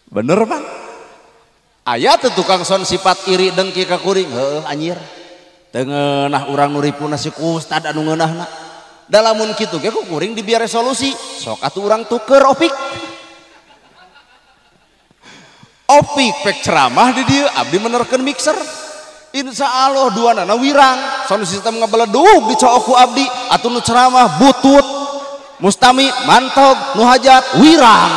Bener Bang? Aya teh tukang son sifat iri dengki ka kuring, heuh anjir. Teu ngeunah urang nu ripuna si ustad anu ngeunahna. Da lamun kitu ge ku kuring dibiar resolusi, sok atuh urang tuker opik. Opik pek ceramah di dieu abdi menerkeun mixer. Insya Allah duanana wirang, sound sistem ngabeledug dicook ku abdi, atuh nu ceramah butut, Mustami mantog, nu hajat wirang.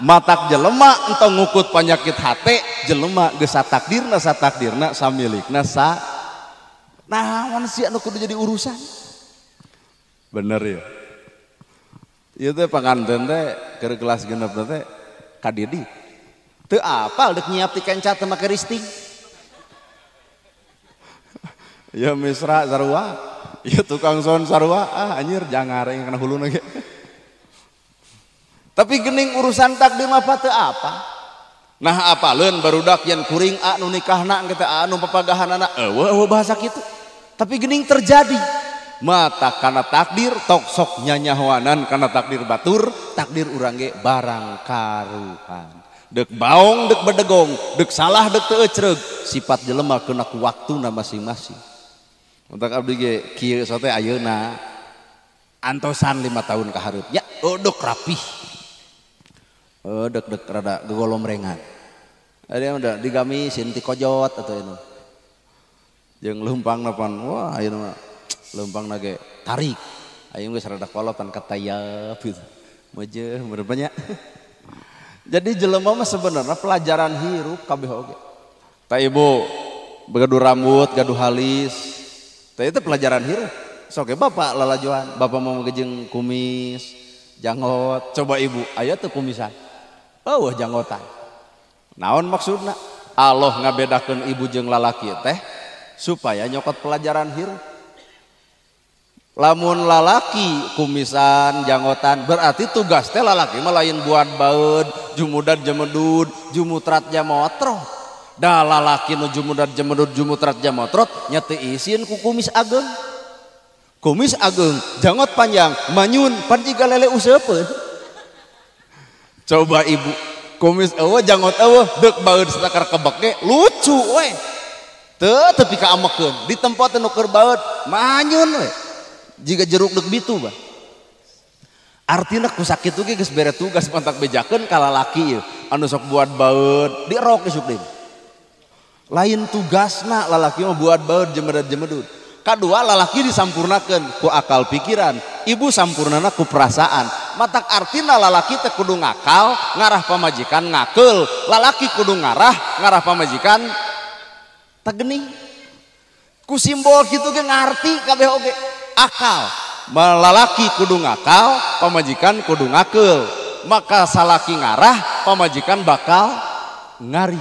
Matak jelema entong ngukut penyakit hate, jelema geus satakdirna samilikna sa. Naon sih anu kudu jadi urusan? Bener ya. Ieu teh panganten teh keur kelas genep teh kadidi. Teu apal deuk nyiap ti kenca teh make risting. Ya misra sarua, ya tukang son sarua, anjir jangar yang kena huluna ge. Tapi gening urusan takdir apa teu apa. Nah apaleun barudak yen kuring anu nikahna kita anu papagahanana eueuh bahasa kitu. Tapi geuning terjadi. Mata kana takdir tok sok nyanyahoanan kana takdir batur, takdir urang ge barang karuhan. Dek baong dek bedegong, dek salah dek teu ecreug, sifat jelema keuna ku waktuna masing-masing. Untuk abdi ge kieu sote ayeuna antosan 5 tahun ka hareup. Ya dok rapih. Dek rada gegolomrengan. Ada udah digamisin ti kojot atau ini. Jeung leumpangna pan wah ayeuna mah leumpangna ge tarik. Ayeuna geus rada kolotan katayap gitu. Meujeun bener Jadi jelema mah sebenarnya pelajaran hirup kabeh oge. Ta ibu begaduh rambut, gaduh halis. Tah itu pelajaran hirup. Sok bapak lalajoan, bapak mau ngejeng kumis, janggot. Coba ibu, aya teu kumisan. Eueuh janggotan. Naon maksudna? Allah ngabedakeun ibu jeung lalaki teh supaya nyokot pelajaran hirup. Lamun lalaki kumisan janggotan berarti tugas teh lalaki mah lain buat baeud, jumudad jemedud, jumutrat jamotrot. Da lalaki nu jumudad jemedud jumutrat jamotrot nya teu isin ku kumis ageng. Kumis ageng, janggot panjang, manyun pan jiga lele useupeun. Coba ibu kumis eueuh janggot eueuh deuk baeud satakar kebek ge lucu we. Teu tepi ka amekeun di tempat nu keur baeud manyun we. Jika jeruk dek bitu bah. Artina ku sakitu ge geus bere tugas mantak bejakeun ka lalaki ieu anu sok buat baeud dirok isuk deui. Lain tugasna lalaki mah buat baeud jemedud. Kadua lalaki disampurnakeun ku akal pikiran, ibu sampurnana ku perasaan. Matak artina lalaki teh kudu ngakal ngarah pamajikan ngakeul, lalaki kudu ngarah pamajikan tageuning. Ku simbol kitu ge ngarti kabeh oge. Akal, lalaki kudu ngakal, pamajikan kudu ngakeul. Maka salaki ngarah, pamajikan bakal ngari.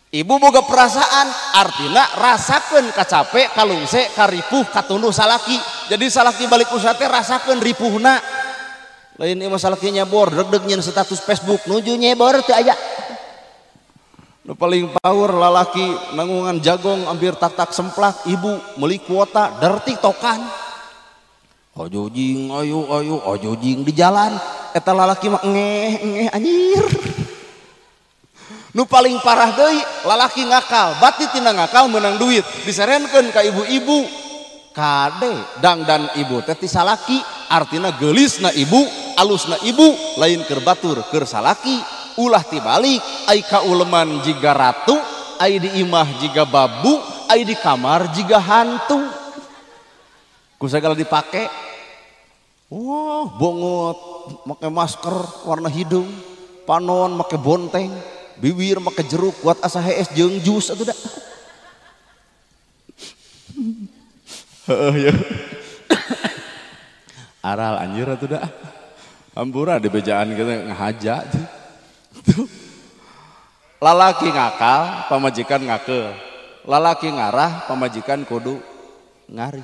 Ibu boga perasaan, artinya rasakeun kacape, kalungse, karipuh, katunduh salaki. Jadi salaki balik usaha teh rasakeun ripuhna. Lain ieu salaki nyebor, deg-deg nyeun status Facebook, nuju nyebor teu aya. Nu paling power lalaki nangungan jagong hampir tak semplak, ibu meuli kuota der tiktokan. Ayo jing ayo jing di jalan eta lalaki mah engeh anjir. Nu paling parah deui lalaki ngakal, bati tina ngakal meunang duit diserenkeun ka ibu-ibu. Kade dangdan ibu teh ti salaki, artina geulisna ibu, alusna ibu lain keur batur keur salaki. Ulah tibalik ai kauleman jiga ratu, ai di imah jiga babu, ai di kamar jiga hantu. Ku sagala dipake. Wah, bongot make masker warna hidung, panon make bonteng, bibir make jeruk kuat asa hees jeung jus atuh da. Heeh ya. Aral anjir atuh da. Hampura di bejaan kita ngahaja tuh. Lalaki ngakal, pamajikan ngakeul. Lalaki ngarah, pamajikan kudu ngari.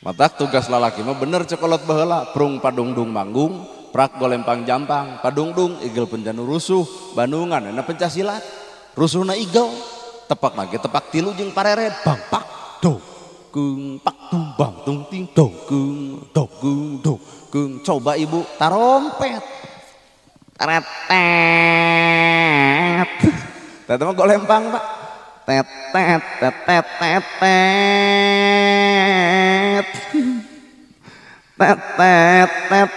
Matak tugas lalaki mah bener cekolot baheula, prung padungdung manggung, prak golempang jampang, padungdung igel penjanu rusuh, bandungan euna pencasilat. Rusuhna igel, tepak lagi tepak tilu jeung pareret, bang pak do keung pak tung bang tung ting do keung. Coba ibu tarompet. Tet tet mah golempang pak tet tet tet tet tet tet tet tet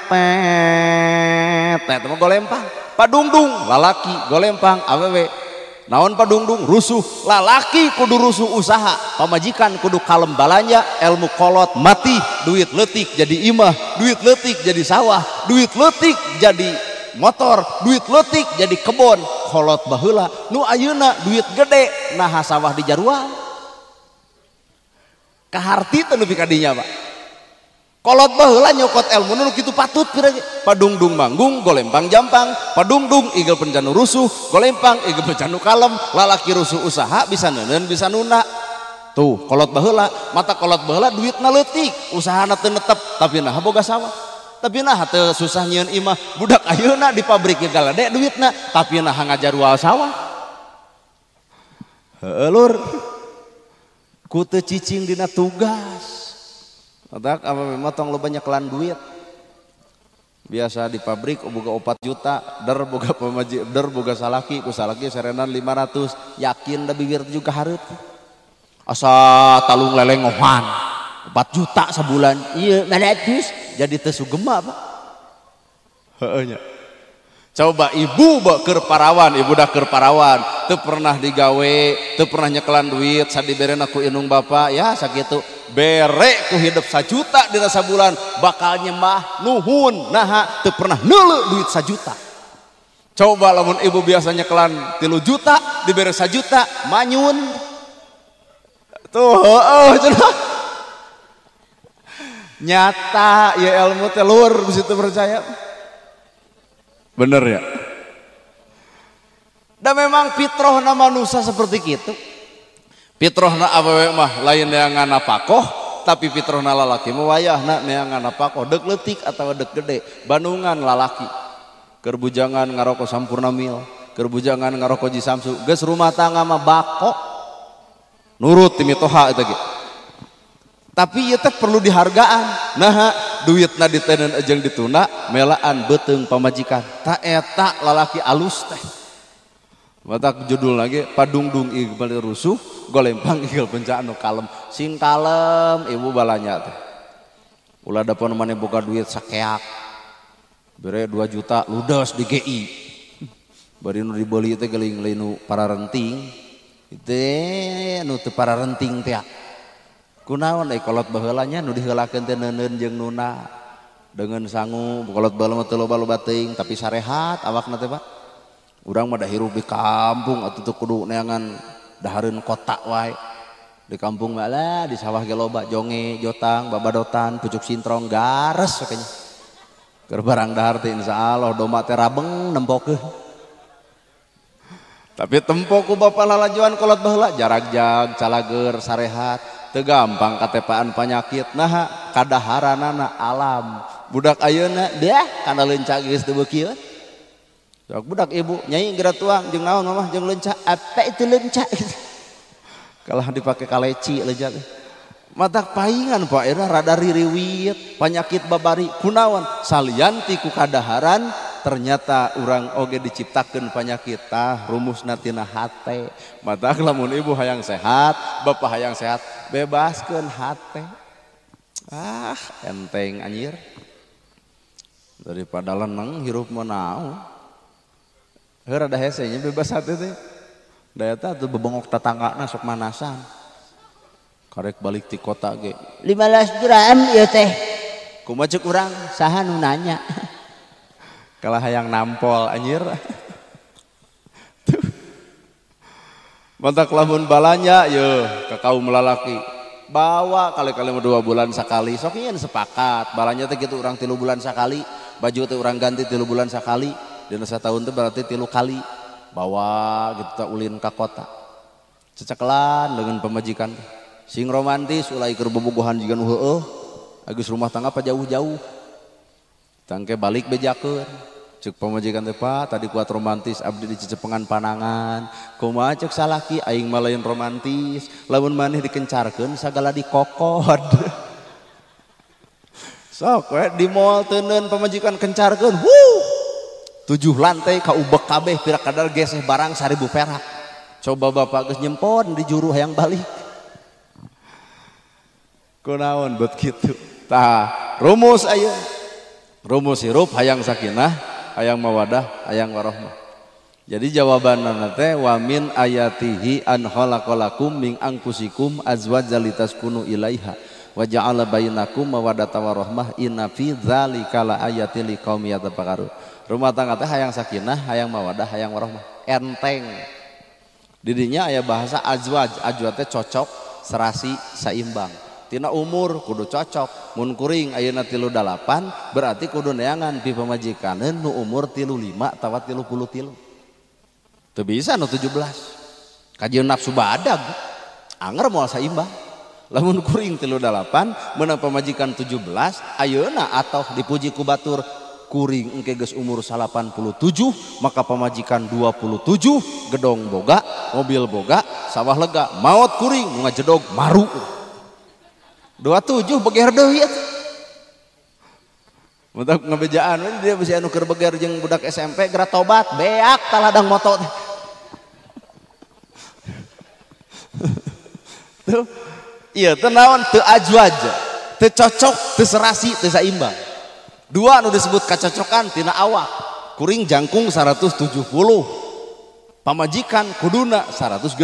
tet mah golempang. Padungdung lalaki golempang awewe naon padungdung rusuh lalaki kudu rusuh usaha, pamajikan kudu kalem balanja, ilmu kolot mati, duit leutik jadi imah, duit leutik jadi sawah, duit leutik jadi motor, duit leutik jadi kebon. Kolot baheula nu ayeuna duit gede naha sawah di jarual kaharti teu nepi ka dinya Pak. Kolot baheula nyokot ilmu nu kitu patut kira padungdung manggung golempang jampang, padungdung igel penjanu rusuh, golempang igel penjanu kalem, lalaki rusuh usaha bisa neuneun bisa nuna. Tuh kolot baheula, mata kolot baheula duitna leutik, usahana teu netep tapi naha boga sawah. Tapi nah teu susah nyieun imah budak ayeuna di pabrik ge galade duitna tapi nah ngajarual sawah. Heueuh lur. Ku teu cicing dina tugas. Matak apa memang tong loba nyekelan duit. Biasa di pabrik boga 4 juta, der boga pamaji, der boga salaki, ku salaki serenan 500, yakin da bibir juga hareup. Asa talung lelengohan 4 juta sebulan. Iya, 500 jadi teu sugema Pak. Heeh nya. Coba ibu keur parawan, ibu dah keur parawan, teu pernah digawe, teu pernah nyekelan duit, sadiberena ku indung bapak, ya sakitu. Bere ku hidup 1 juta dina sabulan, bakal nyembah nuhun, naha teu pernah neuleu duit 1 juta. Coba lamun ibu biasa nyekelan 3 juta, dibere 1 juta, manyun. Tuh, cenah. Nyata ya ilmu teh lur, bisi teu percaya. Bener ya? Dan memang fitrahna manusia seperti gitu. Fitrahna awewe mah lain neangan pakoh, tapi fitrahna lalaki mah wayahna neangan pakoh, dek leutik atawa dek gede, bandungan lalaki. Keur bujangan ngaroko sampurna mil, keur bujangan ngaroko ji samsu, geus rumah tangga mah bako. Nurut ti mitoha eta ge. Tapi ieu teh perlu dihargaan. Nah, duitna ditenen jeung dituna melaan beuteung pamajikan. Ta eta lalaki alus teh. Matak judul lagi padungdung ieu rusuh, golempang ieu bencana anu kalem. Sing kalem ibu balanya teh. Ulah da pon maneh boga duit sakeak. Bere 2 juta ludes di GI. Bari nu dibeli teh geuling linu para renting. Teh nu teu para renting teh. Kunaon kolot baheulanya nu diheulakeun teh neuneun jeung nuna dengan sangu kolot baheula mah teu loba-loba teuing tapi sarehat awakna teh Pak. Urang mah da hirup di kampung atuh teu kudu neangan dahareun kota wae. Di kampung mah lah di sawah ge loba jonge, jotang, babadotan, pucuk sintrong gares sakanya. Keur barang dahar teh insyaallah domba teh rabeng nempokeuh. Tapi tempo ku bapa lalajuan kolot baheula jarag-jag, calager, sarehat. Teu gampang katepaan penyakit, nah kadaharanana alam. Budak ayeuna dah kana leuncak geus teu beuki. Sok budak ibu nyai geura tuang jeung naon mah jeung leuncak. Apa itu leuncak? Kalah dipake kaleci leujat. Matak paingan Pak era rada ririwit, penyakit babari. Kunaon? Salianti ku kadaharan ternyata urang oge diciptakeun penyakit tah rumusna tina hate. Matak lamun ibu hayang sehat, bapak hayang sehat, bebaskeun hate. Ah, enteng anjir. Daripada leneng hirup mah naon. Heuh rada hese nya bebas hate teh. Da eta teu bebongok tetanggana sok manasan. Karek balik ti kota ge. 15 gram ieu teh. Kumaha ceuk urang? Saha nu nanya? Kalah hayang nampol anjir. Mantak lamun balanya yeuh ka kaum lalaki. Bawa kali-kali 2 bulan sakali. Sok nyeun sepakat. Balanya teh kitu urang 3 bulan sakali. Baju teh urang ganti 3 bulan sakali. Dina satahun teh berarti 3 kali. Bawa gitu teh ulin ka kota. Ceceklan dengan pemajikan. Sing romantis ulah keur bobogohan jiga nu heueuh. Agus rumah tangga pa jauh-jauh. Tangke balik bejakeun. Cek pemajikan teh Pak tadi kuat romantis abdi dicecepengan panangan kumaha cek salaki aing mah lain romantis lamun maneh dikencarkeun sagala dikokod sok we di mall teuneun pemajikan kencarkeun 7 lantai kaubek kabeh pira kadar geseh barang 1000 perak coba bapak geus nyempon di juru hayang balik kunaon bet kitu tah rumus aya rumus hirup hayang sakinah hayang mawadah, hayang warohmah. Jadi jawabanna teh wa min ayatihi an khalaqalakum min anfusikum azwajan litaskunu ilaiha wa ja'ala bainakum mawaddatan warahmah inna fi dzalika la ayatil liqaumi yatafakkarun. Rumah tangga teh hayang sakinah, hayang mawadah, hayang warohmah. Enteng. Didinya aya bahasa azwaj, azwaj teh cocok, serasi, saimbang. Tina umur kudu cocok mun kuring ayeuna 38 berarti kudu neangan pi pamajikaneun nu umur 35 tawa 33 teu bisa nu 17 kajian nafsu badag anger moal saimbang lamun kuring 38 menang pamajikan 17 ayeuna atoh dipuji ku batur kuring engke geus umur 87 maka pamajikan 27 gedong boga mobil boga sawah lega maot kuring nu ngajedog maru 27 beger deui Mentak ngebejaan dia bisa anu keur beger jeung budak SMP geura tobat beak taladang moto tuh iya teu naon teu ajwaj teu cocok teu serasi teu saimbang dua anu disebut kacocokan tina awak kuring jangkung 170 pamajikan kuduna 160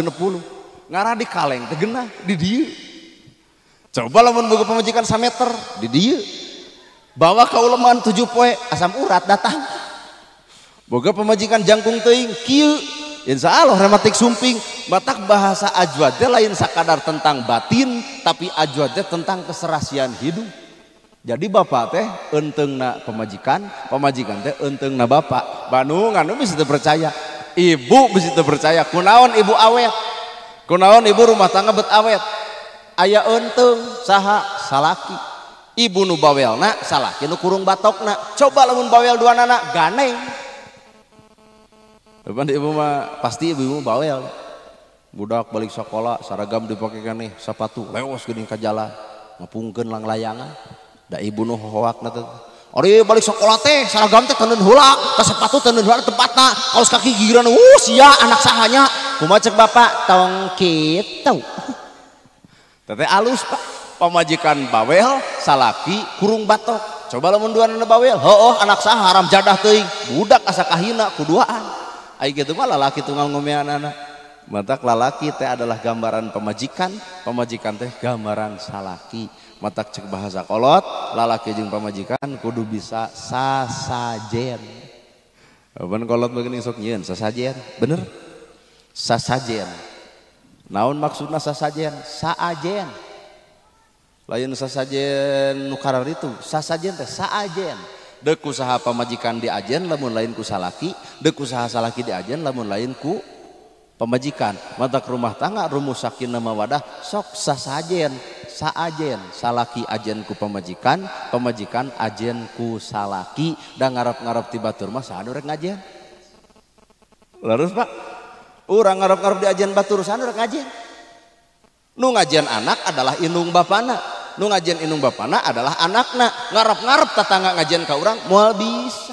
ngarah di kaleng teh geunah di dieu coba lamun boga pamajikan 1 meter di dieu bawa kauleman 7 poe asam urat datang boga pemajikan jangkung teuing kieu insya Allah rematik sumping batak bahasa ajwad lain sakadar tentang batin tapi ajwad tentang keserasian hidup jadi bapak teh enteungna pemajikan teh enteungna bapak Bandung anu bisa percaya ibu bisa percaya kunaon ibu awet kunaon ibu rumah tangga bet awet aya enteung saha salaki ibu nu bawelna salaki nu kurung batokna coba lamun bawel duanana ganeng depan ibu mah pasti ibu bawel budak balik sekolah saragam dipake keneh sepatu leos geuning ka jalan ngapungkeun lang layangan da ibu nu hohoakna teh ari balik sekolah teh saragam teh teuneun heula ta sepatu teuneun heula tempatna kaos kaki gigiran sia anak sahanya kumaha cek bapak tong kitu teh alus Pak pamajikan bawel salaki kurung batok coba lamun duanana bawel heuh anak saha haram jadah teuing budak asa kahina kuduaan ai kitu mah lalaki tunggal ngomeanana matak lalaki teh adalah gambaran pamajikan teh gambaran salaki matak cek bahasa kolot lalaki jeung pamajikan kudu bisa sasajen ban kolot begini sok nyieun sasajen bener sasajen naon maksudna sasajen saajen lain sasajen nukarar itu sasajen teh saajen deuk usaha pamajikan di ajen lamun lain ku salaki deuk usaha salaki di ajen lamun lain ku pamajikan matak rumah tangga rumus sakinna mawadah sok sasajen saajen salaki ajen ku pamajikan ajen ku salaki da ngarep-ngarep ti batur mah saha nu rek ngajen leres Pak urang ngarep-ngarep di ajen batur saha nu rek ngajen nu ngajen anak adalah indung bapana nu ngajen indung bapana adalah anakna ngarep-ngarep tetangga ngajen ka urang moal bisa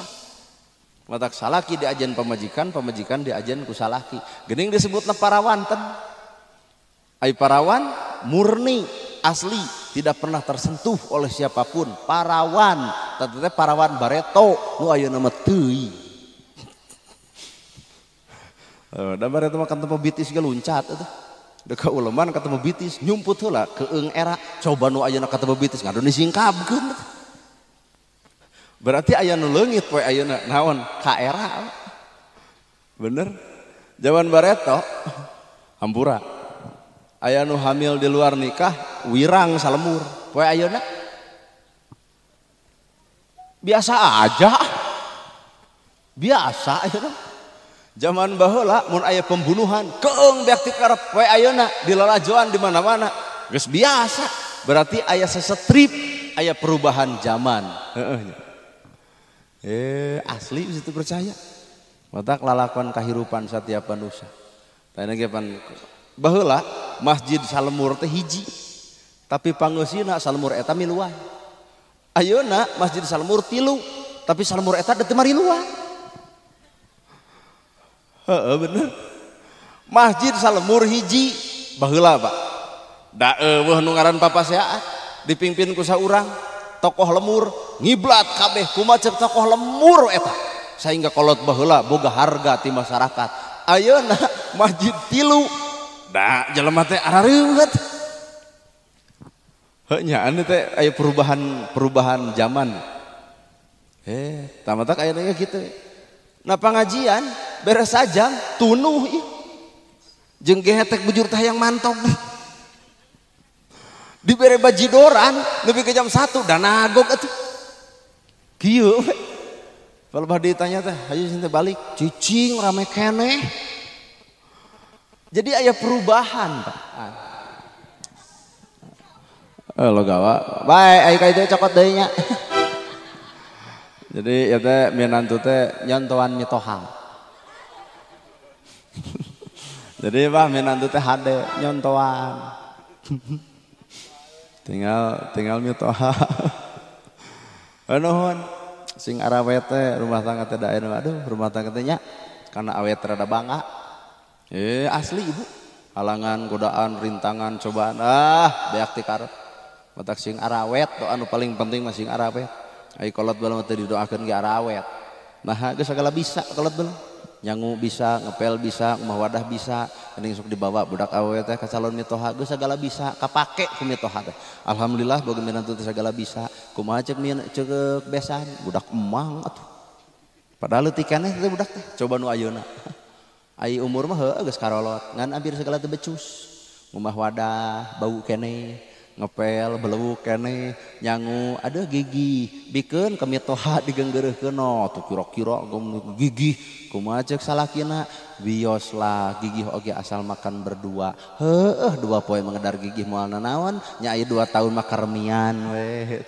matak salaki di ajen pamajikan di ajen ku salaki geuning disebutna parawan ten ai parawan murni asli tidak pernah tersentuh oleh siapapun parawan teh parawan bareto nu ayeuna mah teuing da bareto mah kan tempo bitis ge luncat atuh deka uleman ketemu bitis nyumput heula keung era coba nu ayeuna ketemu bitis ngadu disingkabkeun berarti aya nu leungit poe ayeuna naon ka era bener zaman bareto hampura aya nu hamil di luar nikah wirang salemur poe ayeuna biasa aja biasa ayeuna zaman baheula mun aya pembunuhan keung beak ti karep poe ayeuna di lalajoan di mana-mana geus biasa berarti aya sesetrip aya perubahan zaman asli bisa percaya matak lalakon kahirupan satiap manusia tanya ge pan baheula masjid salemur teh hiji tapi pangeusina salemur eta miluan ayeuna masjid salemur 3 tapi salemur eta teu mariluan bener masjid salemur hiji baheula Pak da eueuh nu ngaran papaseaan dipimpin ku saurang tokoh lemur ngiblat kabeh kumaha cek tokoh lemur eta sehingga kolot baheula boga harga ti masyarakat ayeuna masjid 3 da jelema teh arareuweut heuh nya anu teh aya perubahan zaman tamatak ayeuna kitu nah pengajian beres saja tunuh jeung gehetek bujur teh yang mantog dibere bajidoran nepi ke jam 1 dan nagog atuh kieu Kalau ditanya teh, ayo sini balik, cicing rame keneh. Jadi aya perubahan, Pak. Lo gawa. Baik, ayo ka itu cokot deui nya. Jadi ya teh minantu teh nyontoan mitoha. Jadi bah minantu teh hade nyontoan. tinggal mitoha. Nuhun sing arawet teh rumah tangga teh daerah aduh rumah tangga teh nya karena awet rada bangga. Asli ibu. Halangan, godaan, rintangan, cobaan beak ti karep. Matak sing arawet doa anu paling penting mah sing arawet. Ai kolot bae teh didoakeun ge arawet. Nah, geus segala bisa kolot bae. Nyangu bisa, ngepel bisa, mah wadah bisa, geuning sok dibawa budak awewe teh ka calon mitoha geus segala bisa, kapake ku mitoha teh. Alhamdulillah boga minantu teh segala bisa. Kumaha ceuk besan budak emang atuh. Padahal leutik keneh teh budak teh. Coba nu ayeuna. Ai umur mah heueuh geus karolot, ngan hampir segala teh becus. Mumah wadah, bau keneh. Ngepel belewuk keneh nyangu ada gigi bikeun ka mitoha digeunggeureukkeun tuh kira-kira gigi kumaha ceuk salakina bios lah gigi oge asal makan berdua heueuh 2 poe mangedar gigi moal nanaon nya aya 2 tahun mah karemian we.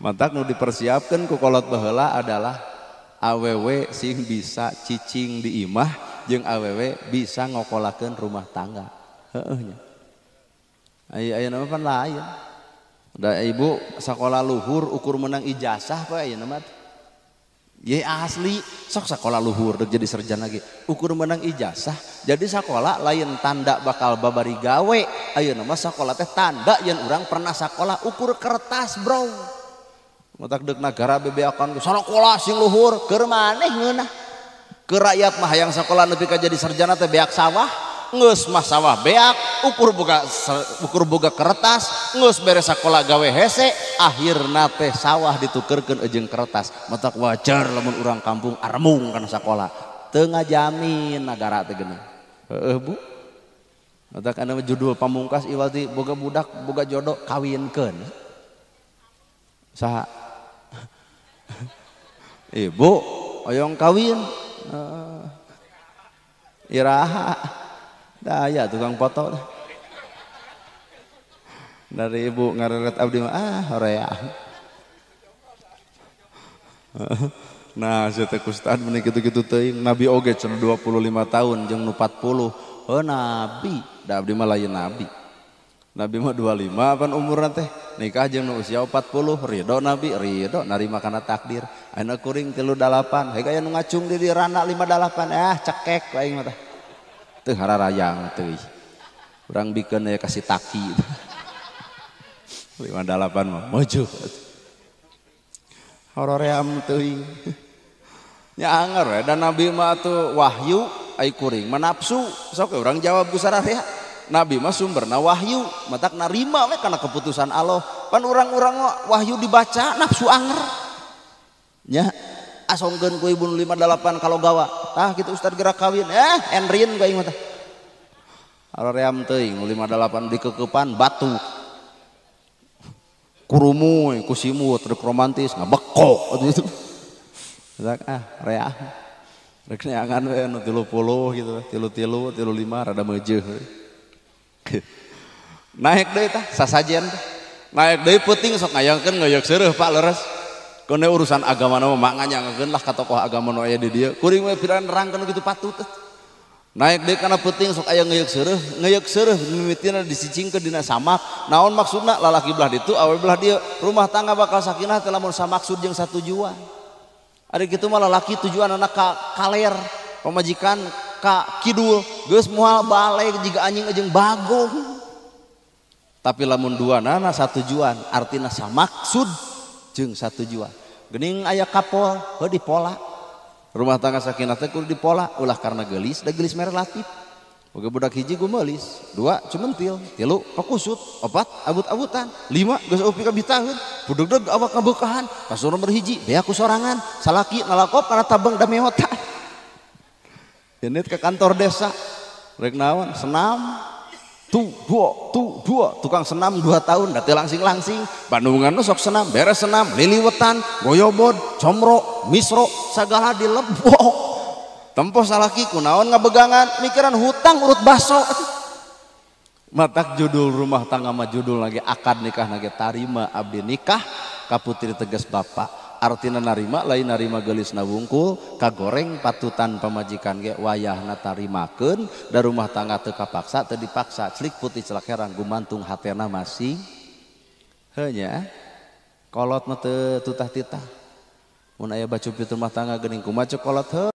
Mantak nu dipersiapkeun ku kolot baheula adalah awewe sing bisa cicing di imah jeung awewe bisa ngokolakeun rumah tangga heueuh nya. Aya nama pan lain. Da ibu sakola luhur ukur menang ijazah apa aya nama? Ye asli sok sakola luhur dek jadi sarjana ge. Ukur menang ijazah jadi sakola lain tanda bakal babari gawe. Aya nama sakola teh tanda yen urang pernah sakola ukur kertas, bro. Matak deuk nagara bebeakan ku sakola sing luhur keur maneh ngeunah. Ke rakyat mah hayang sakola nepi ka jadi sarjana teh beak sawah. Ngeus mah sawah beak ukur boga kertas ngeus beres sakola gawe hese akhirna teh sawah ditukerkeun jeung kertas matak wajar lamun urang kampung armung kana sakola teu ngajamin nagara teh geuna heueuh Bu matak anu judul pamungkas iwati boga budak boga jodoh kawinkeun saha Ibu oyong kawin iraha daya tukang foto dari ibu ngareret abdi mah horeah. Nah saya teh Ustad meni kitu-kitu teuing nabi oge cenah 25 tahun jeung nu 40 nabi da abdi mah lain nabi mah 25 pan umurna teh nikah jeung nu usia 40 ridho nabi ridho narima kana takdir ayeuna kuring 38 hege aya nu ngacung di rana 58 cekek aing mah teh teu hararayang teuing urang bikeun aya kasih taki 58 mah maju horoream teuing nya anger we dan nabi mah tuh wahyu ai kuring manapsu sok urang jawab ku sararea nabi mah sumberna wahyu matak narima we kana keputusan Allah pan urang-urang wahyu dibaca nafsu anger nya asongkeun ku ibu 58 kalau gawa tah kitu Ustad gerak kawin enrin ku aing mah tah aroream teuing 58 dikekepan batu kurumu ku simut rek romantis ngabekok gitu dak reah rek neangan we anu 30 gitu 35 rada meujeuh naik deui tah sasajen naik deui peuting sok ngayangkeun ngeuyeuk seureuf Pak leres kone urusan agama nama manganya lah ka tokoh agama nu aya di dieu kuring we piran nerangkeun kitu patut naik deui kana peuting sok aya ngeuyeuk seureuf mimitina disicingkeun dina samak naon maksudna lalaki belah ditu awewe belah dieu rumah tangga bakal sakinah teh lamun samaksud jeung satujuan ari kitu mah lalaki tujuan anak ka kaler pamajikan ka kidul geus moal balik jiga anjing jeung bagong tapi lamun duanana satujuan artina samaksud jeung satujuan geuning aya kapol heuh dipola rumah tangga sakinah teh kudu dipola ulah karena geulis da geulis mere relatif boga budak hiji gumelis 2 cumentil 3 pakusut 4 abut-abutan 5 geus opi ka bitaheun budeg awak ngabeukahan pas nomor hiji beak ku sorangan salaki ngalakop kana tabeng da meotan Unit ke kantor desa rek naon senam dua tukang senam 2 tahun dati langsing Bandungan sok senam beres senam liliwetan goyobod comro misro sagala dilebok tempo salaki kunaon ngabegangan mikiran hutang urut baso matak judul rumah tangga mah judul lagi akad nikah lagi tarima abdi nikah ka putri tegas bapak artina narima lain narima gelisna wungkul kagoreng patutan pamajikan ge wayahna tarimakeun da rumah tangga teu kapaksa teu dipaksa celik putih celak herang gumantung hatena masing heunya kolot mah teu tutah-titah mun aya bacupit rumah tangga geuning kumaha kolot heuh